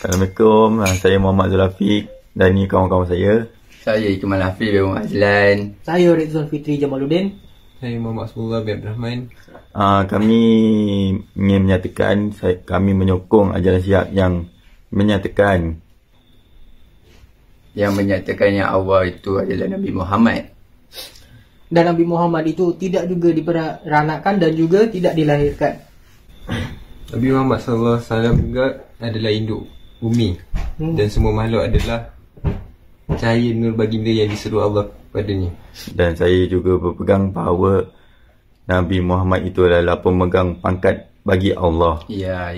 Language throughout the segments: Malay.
Assalamualaikum, saya Muhammad Zulafiq dan ni kawan-kawan saya. Saya Ikmal Hafiz bin Muhammad Azlan. Saya Rizwan Fitri Jamaluddin. Saya Muhammad Semula bin Abdul Rahman. Kami ingin menyatakan kami menyokong ajaran Syiah yang menyatakan yang Allah itu adalah Nabi Muhammad. Dan Nabi Muhammad itu tidak juga diperanakan dan juga tidak dilahirkan. Nabi Muhammad SAW juga adalah induk bumi dan semua makhluk adalah cahaya nur baginda yang disuruh Allah kepadanya. Dan saya juga berpegang bahawa Nabi Muhammad itu adalah pemegang pangkat bagi Allah. Ya.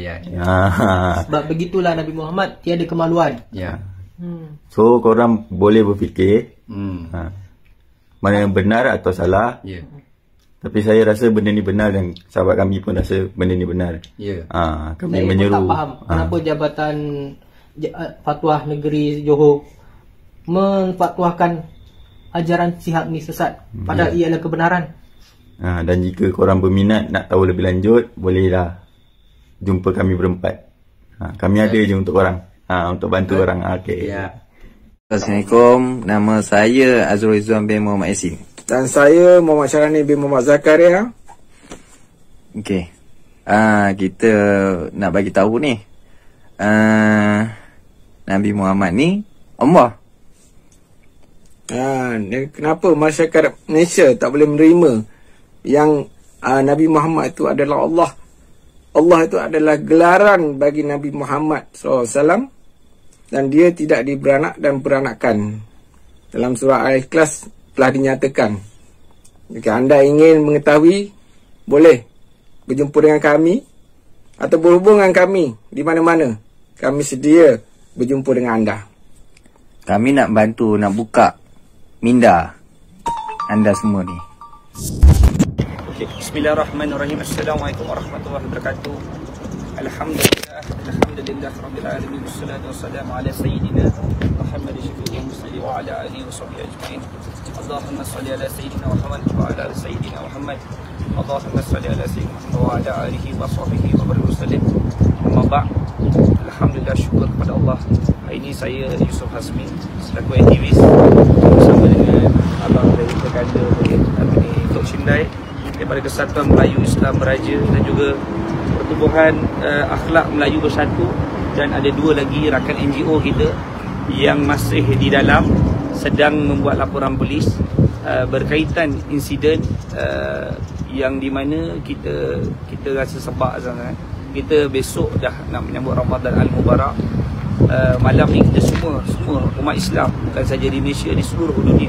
Sebab begitulah Nabi Muhammad tiada kemaluan. Ya. So korang boleh berfikir mana yang benar atau salah. Ya. Tapi saya rasa benda ni benar dan sahabat kami pun rasa benda ni benar. Ya. Kami Saya menyeru. pun tak faham kenapa Jabatan Fatwa Negeri Johor menfatwakan ajaran Syiah ni sesat, padahal ialah kebenaran. Dan jika korang berminat nak tahu lebih lanjut, bolehlah jumpa kami berempat. Kami ada je untuk korang, untuk bantu korang. Okay. Assalamualaikum, nama saya Azrul Izzuan bin Muhammad Yasin. Dan saya Muhammad Syarani bin Muhammad Zakaria. Okey. Kita nak bagi tahu ni. Nabi Muhammad ni Allah. Kenapa masyarakat Malaysia tak boleh menerima yang Nabi Muhammad itu adalah Allah? Allah itu adalah gelaran bagi Nabi Muhammad SAW dan dia tidak diberanak dan beranakan. Dalam surah Al-Ikhlas telah dinyatakan. Jika anda ingin mengetahui, boleh berjumpa dengan kami atau berhubung dengan kami di mana-mana. Kami sedia berjumpa dengan anda. Kami nak bantu, nak buka minda anda semua ni. Okay. Bismillahirrahmanirrahim. Assalamualaikum warahmatullahi wabarakatuh. Alhamdulillah rabbil alamin. Wassalatu wassalamu ala sayyidina Muhammad syafi'il mursalin wa ala alihi washabbihi ajma'in. Allahumma shalli ala sayyidina Muhammad wa ala ali sayyidina Muhammad. Allahumma shalli ala sayyidina Muhammad wa ala alihi washabbihi wa barik wasallim. Amma ba'd. Alhamdulillah, syukur kepada Allah. Hari ini saya Yusuf Hasmi selaku aktivis bersama dengan abang dari Pekanda Tok Cindai daripada Kesatuan Melayu Islam Beraja dan juga Pertubuhan Akhlak Melayu Bersatu, dan ada dua lagi rakan NGO kita yang masih di dalam sedang membuat laporan polis berkaitan insiden yang di mana kita rasa sebab sangat. Kita besok dah nak menyambut Ramadan Al-Mubarak. Malam ni kita semua umat Islam, bukan saja di Malaysia, di seluruh dunia,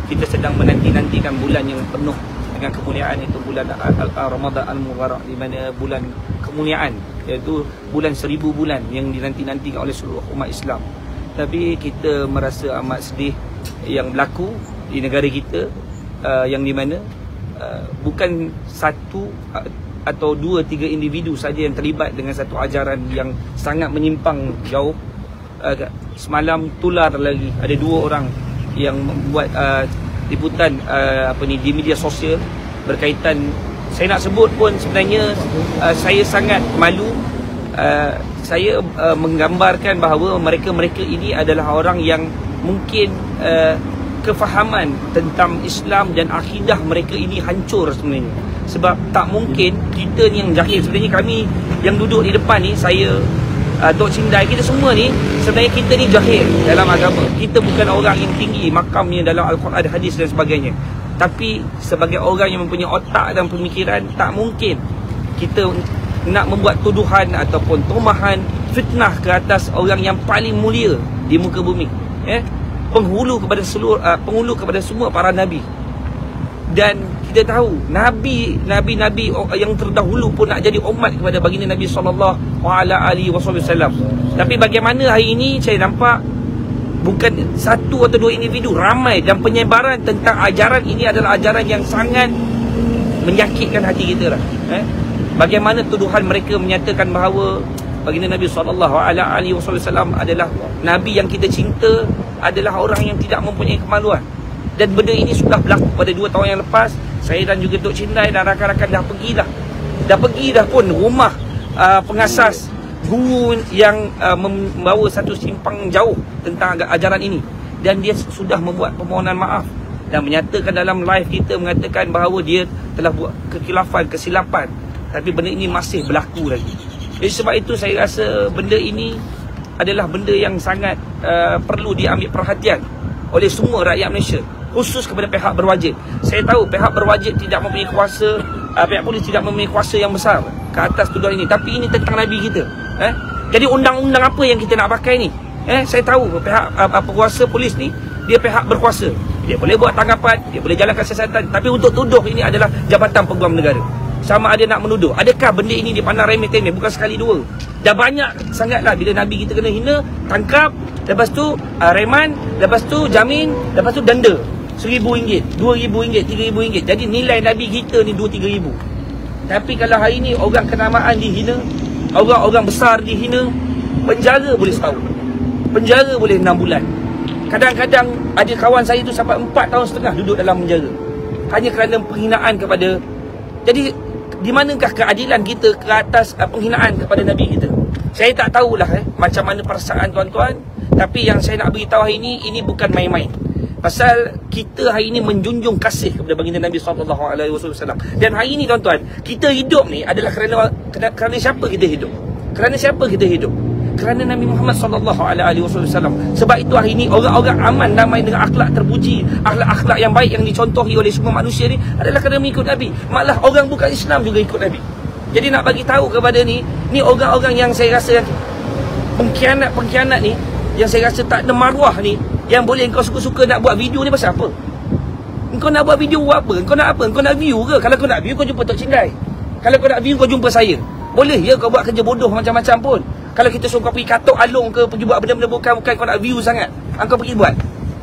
kita sedang menanti-nantikan bulan yang penuh dengan kemuliaan, itu bulan Ramadan Al-Mubarak, di mana bulan kemuliaan, iaitu bulan 1000 bulan yang dinanti-nantikan oleh seluruh umat Islam. Tapi kita merasa amat sedih yang berlaku di negara kita, yang di mana bukan satu atau 2-3 individu saja yang terlibat dengan satu ajaran yang sangat menyimpang jauh. Semalam tular lagi ada 2 orang yang membuat liputan di media sosial berkaitan, saya nak sebut pun sebenarnya saya sangat malu. Saya menggambarkan bahawa mereka ini adalah orang yang mungkin kefahaman tentang Islam dan akidah mereka ini hancur sebenarnya. Sebab tak mungkin kita ni yang jahil. Sebenarnya kami yang duduk di depan ni, saya, Tok Cindai, kita semua ni sebenarnya kita ni jahil dalam agama. Kita bukan orang yang tinggi makamnya dalam Al-Quran, hadis dan sebagainya. Tapi sebagai orang yang mempunyai otak dan pemikiran, tak mungkin kita nak membuat tuduhan ataupun tumahan, fitnah ke atas orang yang paling mulia di muka bumi, penghulu kepada semua para nabi. Dan kita tahu nabi yang terdahulu pun nak jadi umat kepada baginda Nabi SAW. Tapi bagaimana hari ini saya nampak bukan 1 atau 2 individu, ramai, dan penyebaran tentang ajaran ini adalah ajaran yang sangat menyakitkan hati kita lah. Bagaimana tuduhan mereka menyatakan bahawa baginda Nabi SAW adalah nabi yang kita cinta, adalah orang yang tidak mempunyai kemaluan. Dan benda ini sudah berlaku pada 2 tahun yang lepas. Saya dan juga Tok Cindai dan rakan-rakan dah pergi dah pun rumah pengasas guru yang membawa satu simpang jauh tentang ajaran ini, dan dia sudah membuat permohonan maaf dan menyatakan dalam live kita, mengatakan bahawa dia telah buat kesilapan, tapi benda ini masih berlaku lagi. Jadi sebab itu saya rasa benda ini adalah benda yang sangat perlu diambil perhatian oleh semua rakyat Malaysia, khusus kepada pihak berwajib. Saya tahu pihak berwajib tidak mempunyai kuasa, pihak polis tidak mempunyai kuasa yang besar ke atas tuduhan ini, tapi ini tentang Nabi kita. Jadi undang-undang apa yang kita nak pakai ni? Saya tahu pihak penguasa polis ni, dia pihak berkuasa. Dia boleh buat tanggapan, dia boleh jalankan siasatan, tapi untuk tuduh ini adalah Jabatan Peguam Negara. Sama ada nak menuduh. Adakah benda ini dipandang remeh-temeh? Bukan sekali dua. Dah banyak sangatlah bila Nabi kita kena hina, tangkap, lepas tu reman, lepas tu jamin, lepas tu denda RM1,000, RM2,000, RM3,000. Jadi nilai Nabi kita ni RM2-3,000. Tapi kalau hari ni orang kenamaan dihina, orang-orang besar dihina, penjara boleh setahun, penjara boleh 6 bulan. Kadang-kadang ada kawan saya tu sampai 4 tahun setengah duduk dalam penjara hanya kerana penghinaan kepada. Jadi di manakah keadilan kita ke atas penghinaan kepada Nabi kita? Saya tak tahulah macam mana perasaan tuan-tuan, tapi yang saya nak beritahu hari ini bukan main-main. Pasal kita hari ini menjunjung kasih kepada baginda Nabi SAW. Dan hari ini tuan-tuan, kita hidup ni adalah kerana siapa kita hidup? Kerana siapa kita hidup? Kerana Nabi Muhammad SAW. Sebab itu hari ini orang-orang aman, damai dengan akhlak terpuji, akhlak-akhlak yang baik yang dicontohi oleh semua manusia ni adalah kerana mengikut Nabi. Malah orang bukan Islam juga ikut Nabi. Jadi nak bagi tahu kepada ni orang-orang yang saya rasa pengkhianat ni, yang saya rasa tak ada maruah ni, yang boleh engkau suka-suka nak buat video ni pasal apa? Engkau nak buat video buat apa? Engkau nak apa? Engkau nak view ke? Kalau kau nak view, kau jumpa Tok Cindai. Kalau kau nak view, kau jumpa saya. Boleh ya kau buat kerja bodoh macam-macam pun. Kalau kita suruh kau pergi katok alung ke, pergi buat benda-benda bukan kau nak view sangat, kau pergi buat.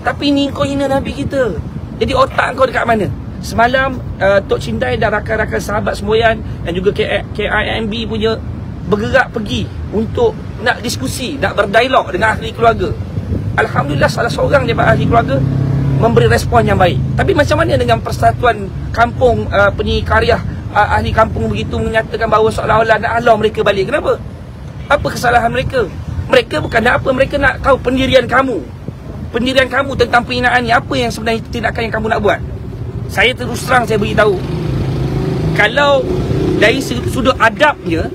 Tapi ni kau hina Nabi kita. Jadi otak kau dekat mana? Semalam Tok Cindai dan rakan-rakan sahabat semboyan dan juga KIMB punya bergerak pergi untuk nak diskusi, nak berdialog dengan ahli keluarga. Alhamdulillah salah seorang daripada ahli keluarga memberi respon yang baik. Tapi macam mana dengan Persatuan Kampung Penyi Karya ahli kampung begitu menyatakan bahawa seolah-olah nak halau mereka balik? Kenapa? Apa kesalahan mereka? Mereka bukan nak apa, mereka nak tahu pendirian kamu. Pendirian kamu tentang penghinaan ni, apa yang sebenarnya tindakan yang kamu nak buat? Saya terus terang saya beritahu, kalau dari sudut adabnya,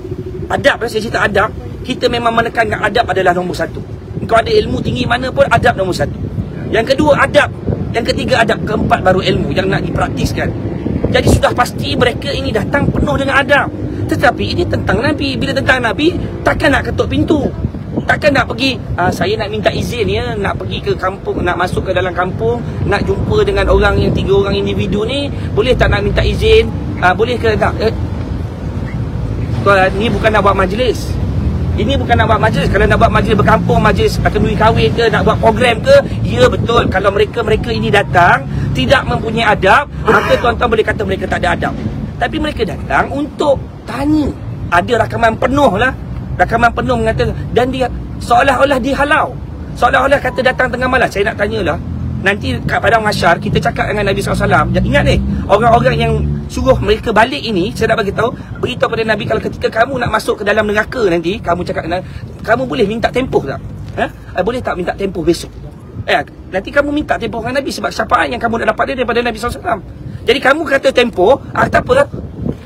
saya cerita adab, kita memang menekankan adab adalah nombor satu. Engkau ada ilmu tinggi mana pun, adab nombor satu. Yang kedua adab, yang ketiga adab, keempat baru ilmu yang nak dipraktiskan. Jadi sudah pasti mereka ini datang penuh dengan adab. Tetapi ini tentang Nabi. Bila tentang Nabi, takkan nak ketuk pintu, takkan nak pergi, saya nak minta izin ya, nak pergi ke kampung, nak masuk ke dalam kampung, nak jumpa dengan orang yang 3 orang individu ni, boleh tak nak minta izin? Boleh ke tak? Ni bukan nak buat majlis. Ini bukan nak buat majlis. Kalau nak buat majlis berkampung, majlis kenduri kahwin ke, nak buat program ke, ya betul. Kalau mereka ini datang tidak mempunyai adab, maka tuan-tuan boleh kata mereka tak ada adab. Tapi mereka datang untuk tanya. Ada rakaman penuh lah, rakaman penuh mengatakan, dan dia seolah-olah dihalau, seolah-olah kata datang tengah malam. Saya nak tanyalah, nanti kat Padang Mahsyar kita cakap dengan Nabi SAW. Ingat ni, orang-orang yang suruh mereka balik ini, saya nak beritahu kepada Nabi, kalau ketika kamu nak masuk ke dalam neraka nanti, kamu cakap, kamu boleh minta tempoh tak? Boleh tak minta tempoh besok? Nanti kamu minta tempoh dengan Nabi, sebab syafaat yang kamu dah dapat daripada Nabi SAW. Jadi kamu kata tempoh, tak apalah.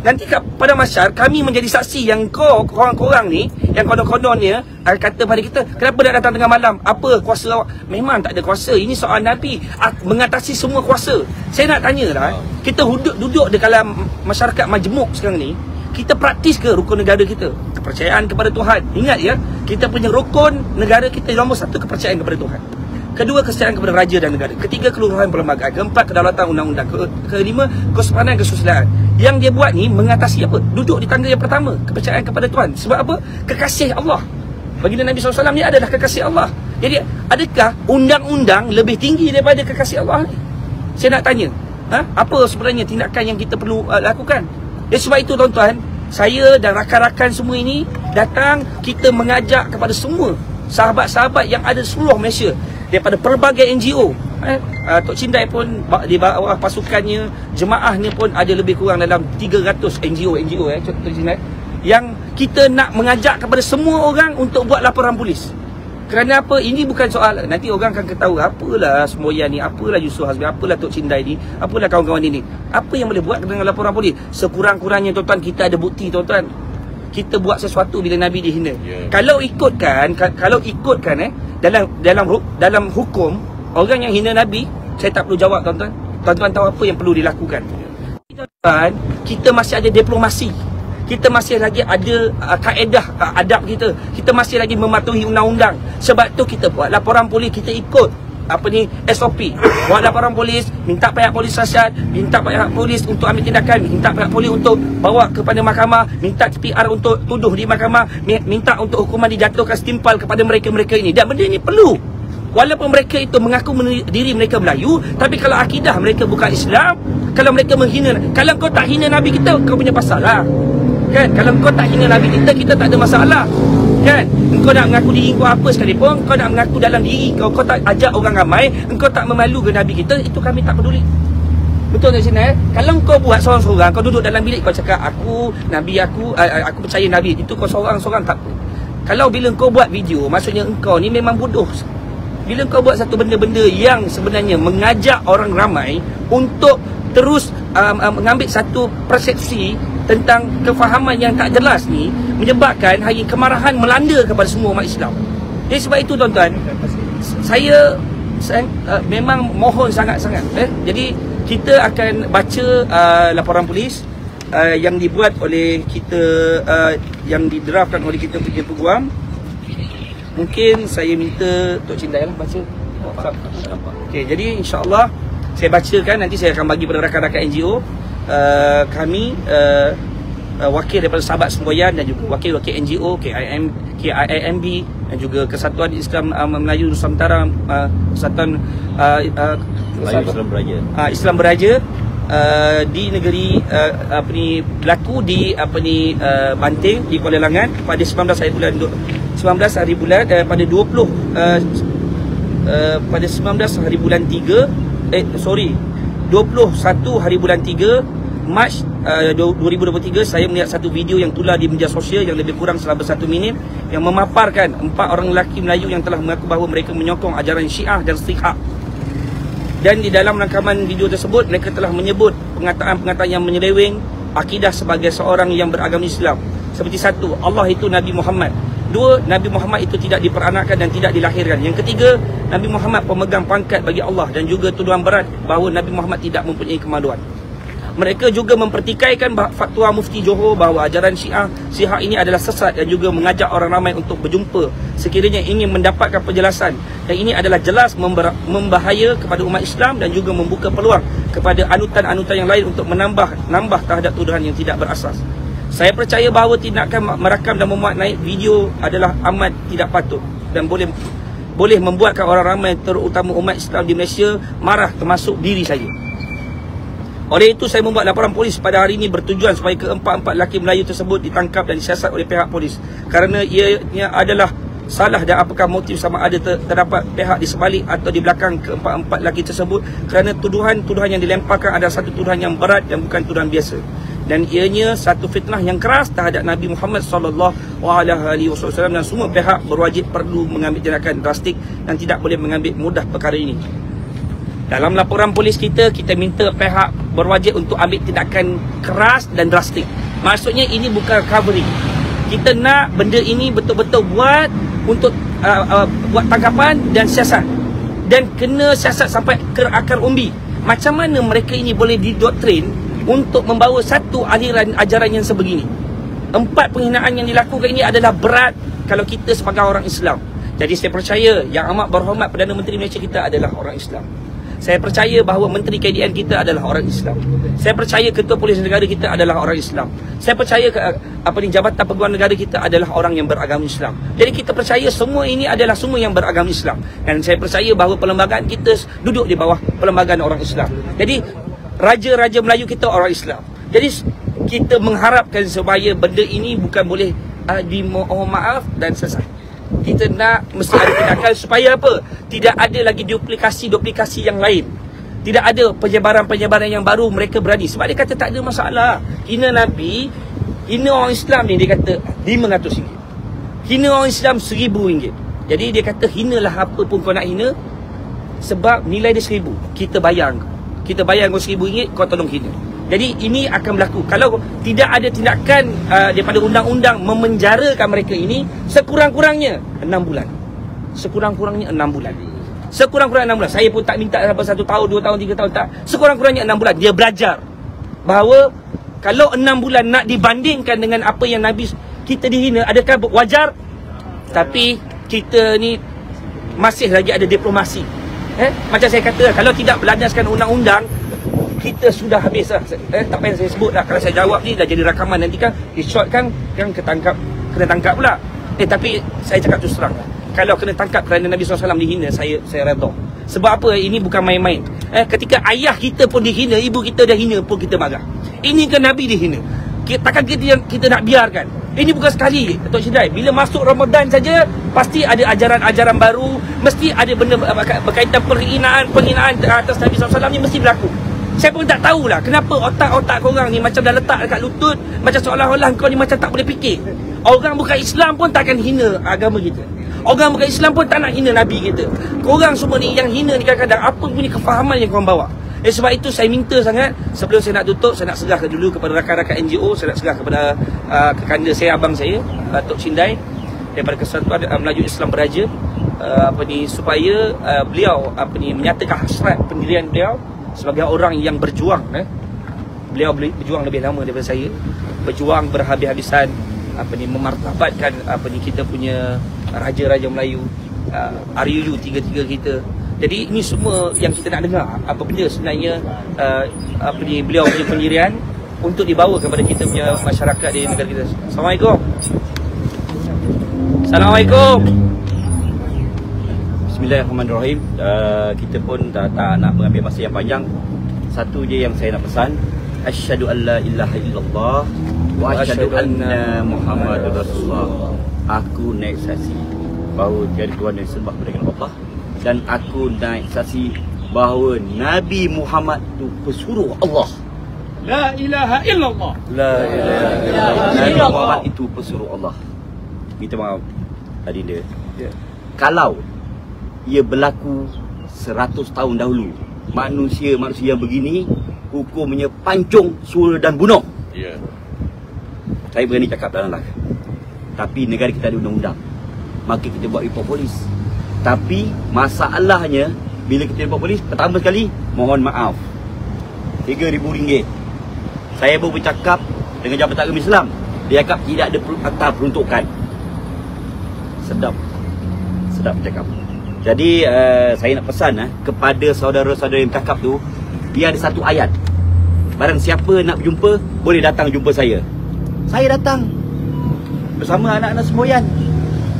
Nanti pada Mahsyar kami menjadi saksi yang korang-korang ni, yang konon-kononnya kata pada kita, kenapa nak datang tengah malam? Apa kuasa awak? Memang tak ada kuasa. Ini soal Nabi mengatasi semua kuasa. Saya nak tanyalah, kita duduk di dalam masyarakat majmuk sekarang ni, kita praktis ke rukun negara kita? Kepercayaan kepada Tuhan. Ingat ya, kita punya rukun negara kita nombor 1 kepercayaan kepada Tuhan. Kedua, kesetiaan kepada raja dan negara. Ketiga, keluruhan perlembagaan. Keempat, kedaulatan undang-undang. Kelima, kesepahaman kesusilaan. Yang dia buat ni mengatasi apa? Duduk di tangga yang pertama, kepercayaan kepada Tuhan. Sebab apa? Kekasih Allah. Baginda Nabi SAW ni adalah kekasih Allah. Jadi adakah undang-undang lebih tinggi daripada kekasih Allah ni? Saya nak tanya, apa sebenarnya tindakan yang kita perlu lakukan? Jadi sebab itu tuan-tuan, saya dan rakan-rakan semua ini datang, kita mengajak kepada semua sahabat-sahabat yang ada seluruh Malaysia, daripada pelbagai NGO. Tok Cindai pun di bawah pasukannya, jemaahnya pun ada lebih kurang dalam 300 NGO Tok Cindai, yang kita nak mengajak kepada semua orang untuk buat laporan polis. Kerana apa? Ini bukan soal nanti orang akan ketawa, apalah semboyan ni, apalah Yusuf Hazmi, apalah Tok Cindai ni, apalah kawan-kawan ini. Apa yang boleh buat dengan laporan polis? Sekurang-kurangnya tuan-tuan, kita ada bukti tuan-tuan. Kita buat sesuatu bila Nabi dihina. Kalau ikutkan dalam hukum orang yang hina Nabi, saya tak perlu jawab tuan-tuan. Tuan-tuan tahu apa yang perlu dilakukan. Tuan-tuan, kita masih ada diplomasi. Kita masih lagi ada kaedah adab kita. Kita masih lagi mematuhi undang-undang. Sebab tu kita buat laporan polis, kita ikut SOP. Buat laporan polis, minta pihak polis rasyat, minta pihak polis untuk ambil tindakan, minta pihak polis untuk bawa kepada mahkamah, minta PR untuk tuduh di mahkamah, minta untuk hukuman dijatuhkan setimpal kepada mereka-mereka ini. Dan benda ini perlu. Walaupun mereka itu mengaku diri mereka Melayu, tapi kalau akidah mereka bukan Islam, kalau mereka menghina, kalau kau tak hina Nabi kita, kau punya pasal lah. Kan? Kalau kau tak hina Nabi kita tak ada masalah. Kan? Engkau nak mengaku diri kau apa sekalipun, kau nak mengaku dalam diri kau tak ajak orang ramai, engkau tak memalukan Nabi kita, itu kami tak peduli. Betul tak sini? Kalau kau buat seorang-seorang, kau duduk dalam bilik kau cakap aku percaya Nabi, itu kau seorang-seorang tak apa. Kalau bila kau buat video, maksudnya engkau ni memang bodoh. Bila kau buat satu benda-benda yang sebenarnya mengajak orang ramai untuk terus mengambil satu persepsi tentang kefahaman yang tak jelas ni, menyebabkan hari kemarahan melanda kepada semua umat Islam. Jadi sebab itu tuan-tuan, saya memang mohon sangat-sangat. Jadi kita akan baca laporan polis yang dibuat oleh kita, yang didraftkan oleh kita punya peguam. Mungkin saya minta Tok Cindai lah baca. Okey, jadi insya-Allah saya bacakan, nanti saya akan bagi pada rakan-rakan NGO kami, wakil daripada Sahabat Semboyan dan juga wakil-wakil NGO KIMB dan juga Kesatuan Islam Melayu Nusantara, Kesatuan Islam Beraja di negeri berlaku di Banting di Kuala Langat pada 19 hari bulan pada 19 hari bulan 21 hari bulan 3 Mac 2023. Saya melihat satu video yang tular di media sosial yang lebih kurang selama 1 minit yang memaparkan 4 orang lelaki Melayu yang telah mengaku bahawa mereka menyokong ajaran Syiah dan Istiqah. Dan di dalam rangkaman video tersebut mereka telah menyebut pengataan-pengataan yang menyeleweng akidah sebagai seorang yang beragama Islam. Seperti 1, Allah itu Nabi Muhammad. 2, Nabi Muhammad itu tidak diperanakkan dan tidak dilahirkan. Yang ketiga, Nabi Muhammad pemegang pangkat bagi Allah, dan juga tuduhan berat bahawa Nabi Muhammad tidak mempunyai kemaluan. Mereka juga mempertikaikan fatwa Mufti Johor bahawa ajaran Syiah ini adalah sesat dan juga mengajak orang ramai untuk berjumpa sekiranya ingin mendapatkan penjelasan. Dan ini adalah jelas membahaya kepada umat Islam dan juga membuka peluang kepada anutan-anutan yang lain untuk menambah terhadap tuduhan yang tidak berasas. Saya percaya bahawa tindakan merakam dan memuat naik video adalah amat tidak patut dan boleh membuatkan orang ramai, terutama umat Islam di Malaysia, marah, termasuk diri saya. Oleh itu saya membuat laporan polis pada hari ini bertujuan supaya keempat-empat lelaki Melayu tersebut ditangkap dan disiasat oleh pihak polis kerana ianya adalah salah, dan apakah motif sama ada terdapat pihak di sebalik atau di belakang keempat-empat lelaki tersebut, kerana tuduhan yang dilemparkan adalah satu tuduhan yang berat dan bukan tuduhan biasa, dan ianya satu fitnah yang keras terhadap Nabi Muhammad SAW, dan semua pihak berwajib perlu mengambil tindakan drastik dan tidak boleh mengambil mudah perkara ini. Dalam laporan polis kita minta pihak berwajib untuk ambil tindakan keras dan drastik. Maksudnya ini bukan covering. Kita nak benda ini betul-betul buat untuk buat tangkapan dan siasat. Dan kena siasat sampai ke akar umbi. Macam mana mereka ini boleh didoktrin untuk membawa satu aliran ajaran yang sebegini. 4 penghinaan yang dilakukan ini adalah berat kalau kita sebagai orang Islam. Jadi saya percaya yang amat berhormat Perdana Menteri Malaysia kita adalah orang Islam. Saya percaya bahawa Menteri KDN kita adalah orang Islam. Saya percaya Ketua Polis Negara kita adalah orang Islam. Saya percaya Jabatan Peguam Negara kita adalah orang yang beragama Islam. Jadi kita percaya semua ini adalah semua yang beragama Islam. Dan saya percaya bahawa perlembagaan kita duduk di bawah perlembagaan orang Islam. Jadi raja-raja Melayu kita orang Islam. Jadi kita mengharapkan supaya benda ini bukan boleh dimohon maaf dan sesat. Kita nak mesti ada tindakan supaya apa? Tidak ada lagi duplikasi yang lain. Tidak ada penyebaran yang baru mereka berani. Sebab dia kata tak ada masalah. Hina Nabi, Hina orang Islam ni dia kata RM500. Hina orang Islam RM1,000. Jadi dia kata hinalah apa pun kau nak hina, sebab nilai dia 1,000. Kita bayar kau RM1,000, kau tolong hina. Jadi ini akan berlaku. Kalau tidak ada tindakan daripada undang-undang memenjarakan mereka ini, sekurang-kurangnya 6 bulan. Sekurang-kurangnya 6 bulan. Sekurang-kurangnya 6 bulan. Saya pun tak minta sampai 1 tahun, 2 tahun, 3 tahun, tak. Sekurang-kurangnya 6 bulan. Dia belajar bahawa kalau 6 bulan nak dibandingkan dengan apa yang Nabi kita dihina, adakah wajar? Tapi kita ni masih lagi ada diplomasi. Macam saya kata, kalau tidak berlandaskan undang-undang, kita sudah habis lah. Tak payah saya sebut lah. Kalau saya jawab ni dah jadi rakaman, nanti kan di short kan kena tangkap pula. Tapi saya cakap terus terang, kalau kena tangkap kerana Nabi SAW dihina, saya redha. Sebab apa? Ini bukan main-main. Ketika ayah kita pun dihina, ibu kita dah hina pun kita marah. Ini kan Nabi dihina. Takkan kita nak biarkan? Ini bukan sekali, Tok Syidai. Bila masuk Ramadan saja, pasti ada ajaran-ajaran baru, mesti ada benda berkaitan penghinaan atas Nabi SAW ni mesti berlaku. Saya pun tak tahulah kenapa otak-otak korang ni macam dah letak dekat lutut, macam seolah-olah kau ni macam tak boleh fikir. Orang bukan Islam pun takkan hina agama kita. Orang bukan Islam pun tak nak hina Nabi kita. Korang semua ni yang hina ni kadang-kadang apa punya kefahaman yang korang bawa. Sebab itu saya minta sangat, sebelum saya nak tutup, saya nak serahkan dulu kepada rakan-rakan NGO, saya nak serah kepada kekanda saya, abang saya, Tok Syidai, daripada Kesatuan Melayu Islam Beraja, supaya beliau menyatakan hasrat pendirian beliau sebagai orang yang berjuang. Beliau berjuang lebih lama daripada saya, berjuang berhabis-habisan, memartabatkan kita punya raja-raja Melayu, RUU 33 kita. Jadi ini semua yang kita nak dengar, apa benda sebenarnya beliau punya pendirian untuk dibawa kepada kita punya masyarakat di negara kita. Assalamualaikum. Assalamualaikum. Bismillahirrahmanirrahim. Kita pun tak nak mengambil masa yang panjang. Satu je yang saya nak pesan, asyhadu an la ilaha illallah wa asyhadu anna Muhammadar Rasulullah. Aku naik saksi bahawa tiada Tuhan yang disembah berikan Allah, dan aku naik saksi bahawa Nabi Muhammad tu pesuruh Allah. La ilaha illallah. La ilaha illallah. Nabi Muhammad itu pesuruh Allah. Minta maaf adinda. Kalau ia berlaku 100 tahun dahulu, manusia yang begini hukumnya pancung, sura dan bunuh. Saya berani cakap dalam live. Tapi negara kita ada undang-undang, maka kita buat report polis. Tapi masalahnya, bila kita report polis, pertama sekali mohon maaf, RM3,000. Saya pun bercakap dengan Jabatan Agama Islam, dia cakap tidak ada akta peruntukan. Sedap bercakap. Jadi saya nak pesan kepada saudara-saudara yang bercakap tu, dia ada satu ayat, barang siapa nak berjumpa, boleh datang jumpa saya. Saya datang bersama anak-anak semboyan,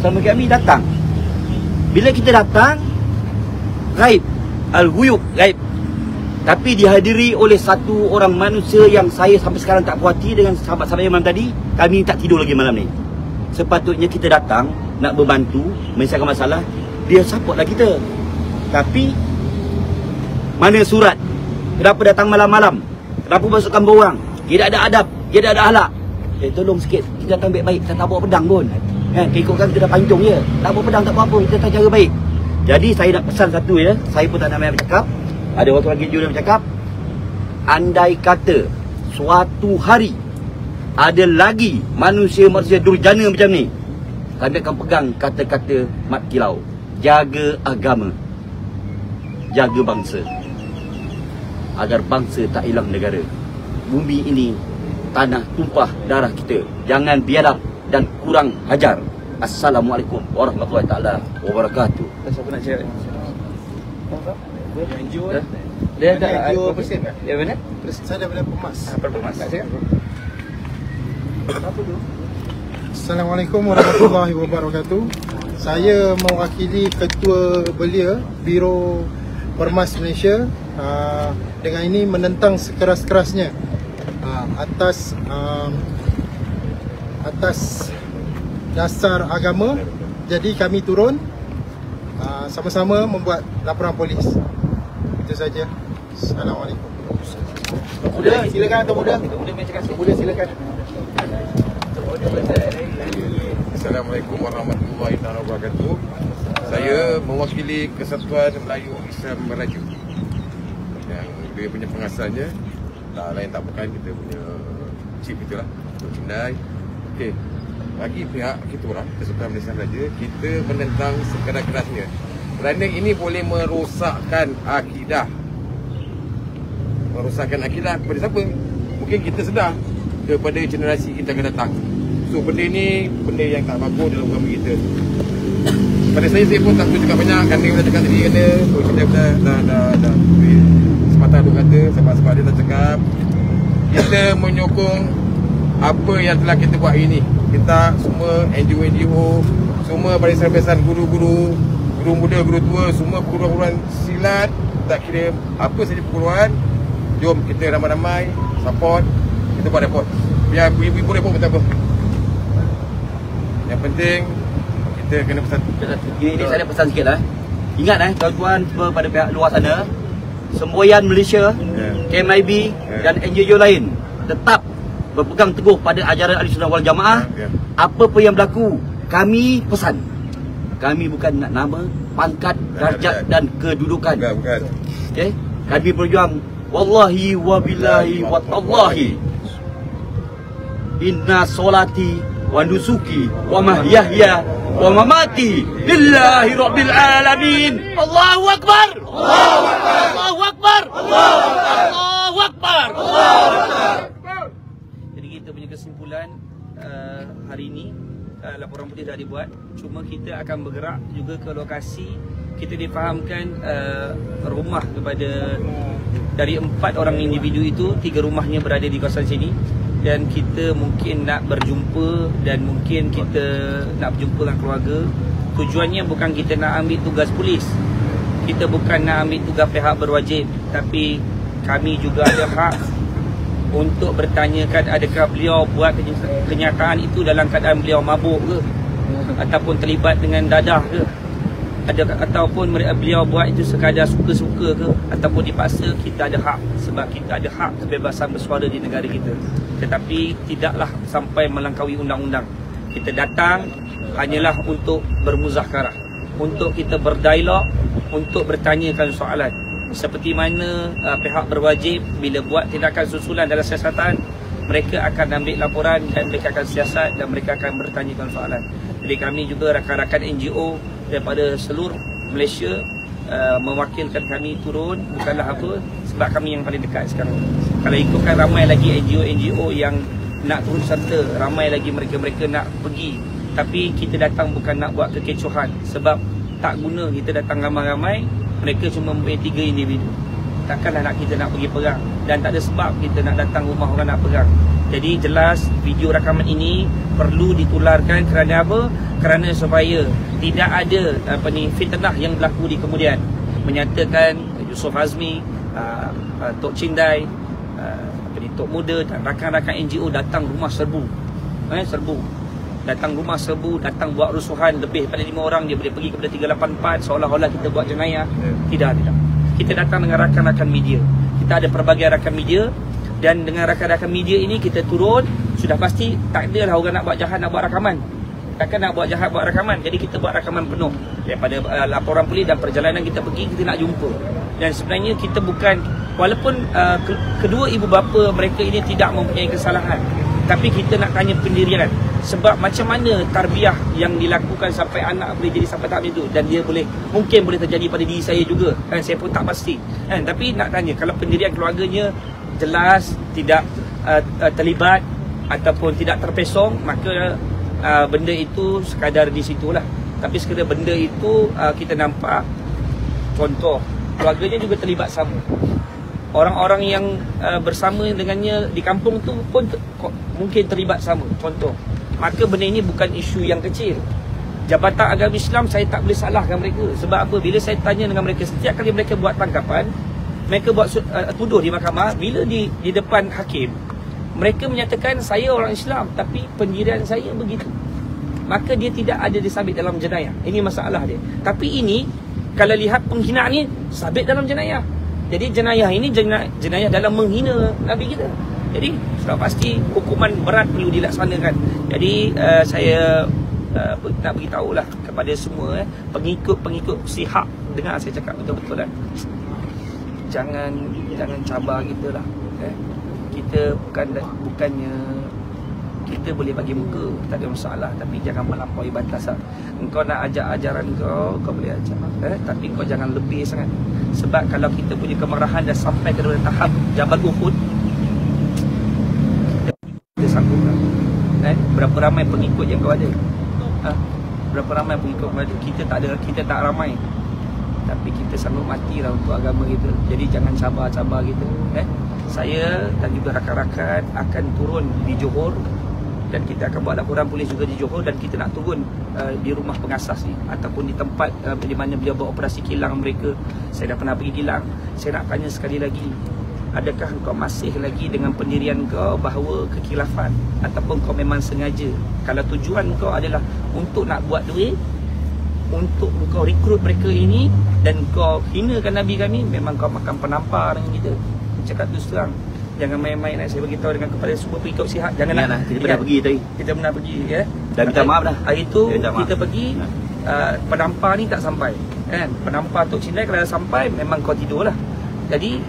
sama kami datang. Bila kita datang, gaib, al-ghuyub, gaib. Tapi dihadiri oleh satu orang manusia yang saya sampai sekarang tak puas hati dengan sahabat-sahabat yang malam tadi. Kami tak tidur lagi malam ni. Sepatutnya kita datang nak membantu menyelesaikan masalah, dia supportlah kita. Tapi mana surat? Kenapa datang malam-malam? Kenapa masukkan borang? Tidak ada adab, tidak ada akhlak. Tolong sikit, kita datang baik-baik, kita tak bawa pedang pun. Ikutkan kita dah pancung je, tak bawa pedang, tak bawa apa, kita tak cara baik. Jadi saya nak pesan satu ya, saya pun tak nak main bercakap. Ada waktu lagi juga bercakap, andai kata suatu hari ada lagi manusia-manusia durjana macam ni, kami akan pegang kata-kata Mat Kilau, jaga agama, jaga bangsa, agar bangsa tak hilang negara. Bumi ini tanah tumpah darah kita, jangan biadab dan kurang ajar. Assalamualaikum warahmatullahi taala wabarakatuh. Siapa nak cakap? Dia ada NGO Presiden kan? Dia mana? Saya daripada Pemas. Pemas. Nak cakap? Apa tu? Assalamualaikum warahmatullahi wabarakatuh. Saya mewakili Ketua Belia Biro Permas Malaysia dengan ini menentang sekeras-kerasnya atas dasar agama. Jadi kami turun sama-sama membuat laporan polis. Itu saja. Assalamualaikum. Muda silakan atau muda? Muda silakan. wabarakatuh. Saya mewakili Kesatuan Melayu Islam Meraja yang dia punya pengasalnya lain tak bukan kita punya cip kita lah untuk Cindai. Okey, bagi pihak kita orang Kesatuan Malaysia Meraja, kita menentang sekeras-kerasnya kerana ini boleh merosakkan akidah. Merosakkan akidah kepada siapa? Mungkin kita sedar kepada generasi kita akan datang. So benda ni benda yang tak bagus dalam agama kita. Pada saya pun tak perlu cakap banyak kerana dia dah cakap tadi kena kita dah sepatah dua kata sebab dia dah cakap kita menyokong apa yang telah kita buat hari ni. Kita semua NGO semua barisan-barisan guru-guru, guru muda, guru tua, semua perguruan silat, tak kira apa saja perguruan, jom kita ramai-ramai support, kita buat report. Biar ibu-ibu report pun tak apa. Yang penting kita kena pesan. Ini saya ada pesan sikit lah. Ingat tuan-tuan pada pihak luar sana, semboyan Malaysia, KMIB dan NGO lain tetap berpegang teguh pada ajaran Ahlussunnah wal Jamaah. Apa pun yang berlaku, kami pesan. Kami bukan nak nama, pangkat, darjat dan kedudukan. Okey? Kami berjuang wallahi wa billahi wa tallahi. Inna solati wa nusuki wa mahyaya wa mamati lillahi rabbil alamin. Allahu akbar. Allahu akbar. Allahu akbar. Allahu akbar. Allahu akbar. Jadi kita punya kesimpulan hari ini, laporan putih dah dibuat. Cuma kita akan bergerak juga ke lokasi. Kita difahamkan rumah kepada dari 4 orang individu itu, 3 rumahnya berada di kawasan sini. Dan kita mungkin nak berjumpa dan mungkin kita nak berjumpa dengan keluarga. Tujuannya bukan kita nak ambil tugas polis, kita bukan nak ambil tugas pihak berwajib, tapi kami juga ada hak untuk bertanyakan adakah beliau buat kenyataan itu dalam keadaan beliau mabuk ke, ataupun terlibat dengan dadah ke, ataupun beliau buat itu sekadar suka-suka ke, ataupun dipaksa. Kita ada hak, sebab kita ada hak kebebasan bersuara di negara kita. Tetapi tidaklah sampai melampaui undang-undang. Kita datang hanyalah untuk bermuzakarah, untuk kita berdialog, untuk bertanyakan soalan. Seperti mana pihak berwajib bila buat tindakan susulan dalam siasatan, mereka akan ambil laporan dan mereka akan siasat dan mereka akan bertanyakan soalan. Jadi kami juga rakan-rakan NGO daripada seluruh Malaysia mewakilkan kami turun, bukanlah apa, sebab kami yang paling dekat sekarang. Kalau ikutkan ramai lagi NGO yang nak turun serta, ramai lagi mereka-mereka nak pergi. Tapi kita datang bukan nak buat kekecohan, sebab tak guna kita datang ramai-ramai, mereka cuma mempunyai 3 individu. Takkanlah nak kita nak pergi perang, dan tak ada sebab kita nak datang rumah orang nak perang. Jadi jelas video rakaman ini perlu ditularkan kerana apa? Kerana supaya tidak ada fitnah yang berlaku di kemudian. Menyatakan Yusof Azmi, Tok Cindai, Tok Muda dan rakan-rakan NGO datang rumah serbu. Datang rumah serbu, datang buat rusuhan lebih daripada 5 orang, dia boleh pergi kepada 384 seolah-olah kita buat jenayah. Tidak. Kita datang dengan rakan-rakan media. Kita ada pelbagai rakan media, dan dengan rakan-rakan media ini kita turun, sudah pasti tak adalah orang nak buat jahat nak buat rakaman. Takkan nak buat jahat buat rakaman. Jadi kita buat rakaman penuh daripada laporan polis dan perjalanan kita pergi, kita nak jumpa. Dan sebenarnya kita bukan, walaupun kedua ibu bapa mereka ini tidak mempunyai kesalahan, tapi kita nak tanya pendirian. Sebab macam mana tarbiyah yang dilakukan sampai anak boleh jadi sampai tahap itu, dan dia mungkin boleh terjadi pada diri saya juga, saya pun tak pasti, tapi nak tanya, kalau pendirian keluarganya jelas tidak terlibat ataupun tidak terpesong, maka benda itu sekadar di situlah. Tapi sekadar benda itu kita nampak, contoh keluarganya juga terlibat sama, orang-orang yang bersama dengannya di kampung tu pun mungkin terlibat sama, contoh. Maka benda ini bukan isu yang kecil. Jabatan Agama Islam, saya tak boleh salahkan mereka. Sebab apa? Bila saya tanya dengan mereka, setiap kali mereka buat tangkapan, mereka buat tuduh di mahkamah, bila di depan hakim, mereka menyatakan saya orang Islam, tapi pendirian saya begitu. Maka dia tidak ada disabit dalam jenayah. Ini masalah dia. Tapi ini, kalau lihat penghinaan ni, sabit dalam jenayah. Jadi jenayah ini jenayah dalam menghina Nabi kita. Jadi sudah pasti hukuman berat perlu dilaksanakan. Jadi saya nak beritahulah kepada kepada semua pengikut sihat, dengar saya cakap betul-betul kan. Jangan cabar kita lah. Kita bukannya kita boleh bagi muka, tak ada masalah, tapi jangan melampaui batas lah. Engkau nak ajar ajaran kau boleh ajar, tapi kau jangan lebih sangat. Sebab kalau kita punya kemarahan dah sampai ke dalam tahap Jabal Uhud, kita sanggup lah. Berapa ramai pengikut yang kau ada? Berapa ramai pengikut kau ada? Kita tak ramai, tapi kita sanggup mati lah untuk agama kita. Jadi jangan cabar-cabar kita. Saya dan juga rakan-rakan akan turun di Johor, dan kita akan buat laporan polis juga di Johor, dan kita nak turun di rumah pengasas ni ataupun di tempat di mana beliau buat operasi kilang mereka. Saya dah pernah pergi kilang. Saya nak tanya sekali lagi, adakah kau masih lagi dengan pendirian kau bahawa kekhilafan, ataupun kau memang sengaja? Kalau tujuan kau adalah untuk nak buat duit, untuk kau rekrut mereka ini dan kau hinakan Nabi kami, memang kau makan penampar dengan kita. Cakap terus terang, jangan main-main. Saya beritahu dengan kepada semua pengikut sihat, jangan nak. Kita pernah pergi tadi. Kita pernah pergi ya. Dah minta maaf dah. Hari tu kita pergi, penampar ni tak sampai kan. Penampar Tok Cindai kalau dah sampai memang kau tidur lah. Jadi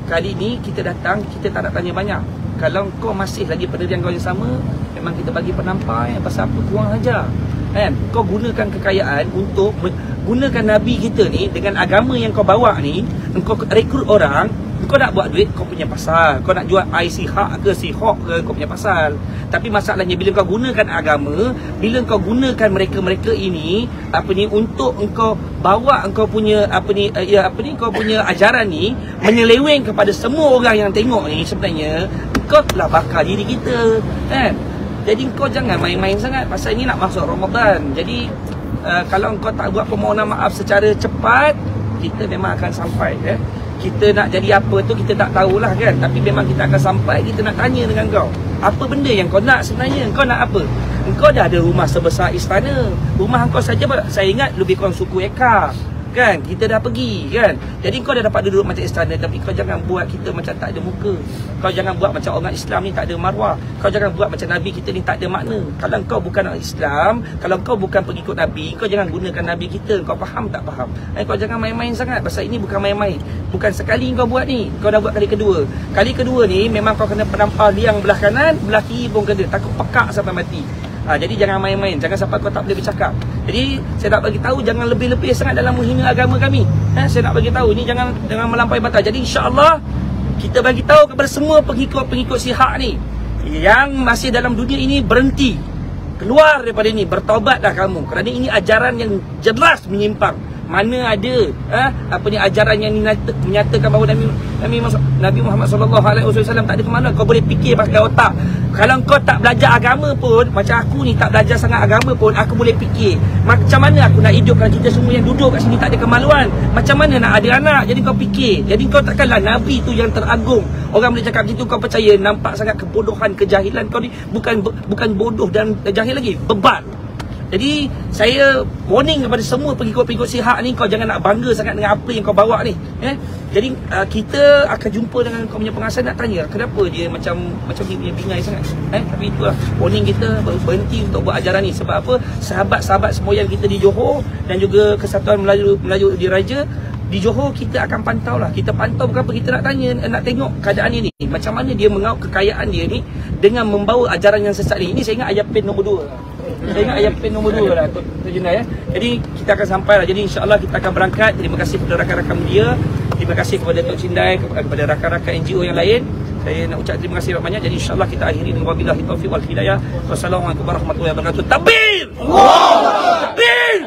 kali ni kita datang, kita tak nak tanya banyak. Kalau kau masih lagi pendirian kau yang sama, memang kita bagi penampar yang pasal apa kurang ajar kan. Kau gunakan kekayaan untuk gunakan Nabi kita ni dengan agama yang kau bawa ni. Kau rekrut orang. Kau nak buat duit, kau punya pasal. Kau nak jual IC hak ke Sihok ke, kau punya pasal. Tapi masalahnya bila kau gunakan agama, bila kau gunakan mereka-mereka ini untuk engkau bawa engkau punya kau punya ajaran ni menyeleweng kepada semua orang yang tengok ni, sebenarnya kau telah bakar diri kita kan. Jadi kau jangan main-main sangat. Pasal ini nak masuk Ramadan. Jadi kalau kau tak buat permohonan maaf secara cepat, kita memang akan sampai Kita nak jadi apa tu kita tak tahulah kan. Tapi memang kita akan sampai. Kita nak tanya dengan kau, apa benda yang kau nak sebenarnya? Kau nak apa? Engkau dah ada rumah sebesar istana. Rumah engkau saja saya ingat lebih kurang suku ekar kan. Kita dah pergi kan. Jadi kau dah dapat duduk macam istana. Tapi kau jangan buat kita macam tak ada muka. Kau jangan buat macam orang Islam ni tak ada maruah. Kau jangan buat macam Nabi kita ni tak ada makna. Kalau kau bukan orang Islam, kalau kau bukan pengikut Nabi, kau jangan gunakan Nabi kita. Kau faham tak faham? Kau jangan main-main sangat. Pasal ini bukan main-main. Bukan sekali kau buat ni, kau dah buat kali kedua. Kali kedua ni memang kau kena penampar liang belah kanan, belah kiri pun kena. Takut pekak sampai mati. Jadi jangan main-main. Jangan sampai kau tak boleh bercakap. Jadi saya nak bagi tahu, jangan lebih-lebih sangat dalam menghina agama kami. Saya nak bagi tahu, ini jangan melampaui batas. Jadi insya-Allah kita bagi tahu kepada semua pengikut-pengikut Sihak ni yang masih dalam dunia ini, berhenti. Keluar daripada ini, bertaubatlah kamu. Kerana ini ajaran yang jelas menyimpang. Mana ada ajaran yang menyatakan bahawa Nabi Muhammad SAW tak ada kemaluan. Kau boleh fikir pakai otak. Kalau kau tak belajar agama pun, macam aku ni tak belajar sangat agama pun, aku boleh fikir macam mana aku nak hidup kalau kita semua yang duduk kat sini tak ada kemaluan. Macam mana nak ada anak. Jadi kau fikir. Jadi kau takkanlah Nabi tu yang teragung. Orang boleh cakap macam tu, kau percaya. Nampak sangat kebodohan, kejahilan kau ni. Bukan bodoh dan jahil lagi, bebal. Jadi saya warning kepada semua pengikut-pengikut Sihak ni, kau jangan nak bangga sangat dengan apa yang kau bawa ni. Jadi kita akan jumpa dengan kau punya pengasas, nak tanya kenapa dia macam ni punya bingai sangat. Tapi itulah warning kita, berhenti untuk buat ajaran ni. Sebab apa? Sahabat-sahabat semboyan kita di Johor dan juga Kesatuan Melayu Diraja di Johor, kita akan pantau lah. Kita pantau bukan apa, kita nak tanya, nak tengok keadaan ini. Macam mana dia mengauk kekayaan dia ni dengan membawa ajaran yang sesat ni. Ini saya ingat ayat pen nombor 2 lah. Saya ingat ayat pen nombor 2 lah Tok Junai. Jadi kita akan sampai lah. Jadi insyaAllah kita akan berangkat. Terima kasih kepada rakan-rakan media. Terima kasih kepada Tok Cindai, kepada rakan-rakan NGO yang lain. Saya nak ucap terima kasih banyak. Jadi insyaAllah kita akhiri dengan wabillahi taufiq wal hidayah. Wassalamualaikum warahmatullahi wabarakatuh. Takbir! Takbir!